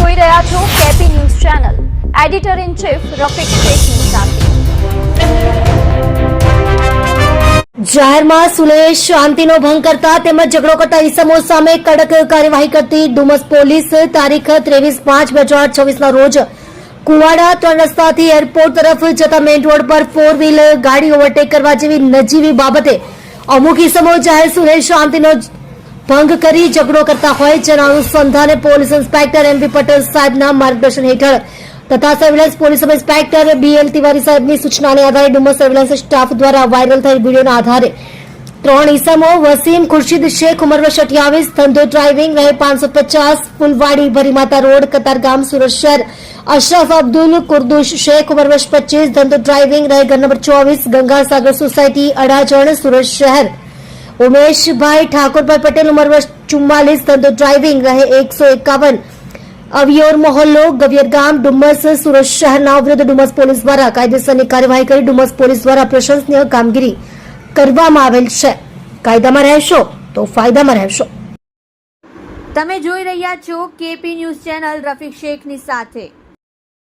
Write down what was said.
જોઈ રહ્યા છો KP news channel. Editor in chief Rafiq શેખની સાથે. જાહેરમાં સુલેહ શાંતિનો ભંગ કરતા તેમજ ઝઘડો કરતા ઇસમો સામે કડક કાર્યવાહી કરતી ડુમસ પોલીસ તારીખ 23/5/2026 ના રોજ કુવાડા 3 રસ્તાથી એરપોર્ટ તરફ જતા મેઇન રોડ પર 4 વ્હીલર ગાડી ઓવરટેક કરવા જેવી નજીવી બાબતે અમુક ઇસમો જાહેર સુલેહ શાંતિનો ભંગ કરી ઝઘડો કરતા હોય જેના અનુસંધાને પોલીસ ઇન્સ્પેક્ટર એમવી પટેલ સાહેબના માર્ગદર્શન હેઠળ તથા surveillance police sub inspector BL Tiwari સાહેબની સૂચનાને આધારે ડુમસ સર્વેલન્સ સ્ટાફ દ્વારા વાયરલ થયેલ વિડીયોના આધારે 3 ઇસમો વસીમ ખુરશીદ શેખ ઉંમર વર્ષ 28 ધંધો ડ્રાઇવિંગ રહે 550 ફુલવાડી ભરીમાતા રોડ કતારગામ સુરત શહેર અશરફ અબ્દુલ કુર્દુશ શેખ ઉંમર વર્ષ 25 ધંધો ડ્રાઇવિંગ રહે ઘર નંબર 24 ગંગાસાગર સોસાયટી અડાજણ સુરત શહેર ઉમેશભાઈ ઠાકોરભાઈ પટેલ ઉંમર વર્ષ 44 ધંધો ડ્રાઇવિંગ રહે 151 અવિયોર મોહલ્લો ગવિયર ગામ ડુમસ સુરત શહેરના વિરુદ્ધ ડુમસ પોલીસ દ્વારા કાયદેસરની કાર્યવાહી કરી ડુમસ પોલીસ દ્વારા પ્રશંસનીય કામગીરી કરવામાં આવેલ છે. કાયદામાં રહેશો તો ફાયદામાં રહેશો. તમે જોઈ રહ્યા છો કેપી ન્યૂઝ ચેનલ રફીક શેખની સાથે.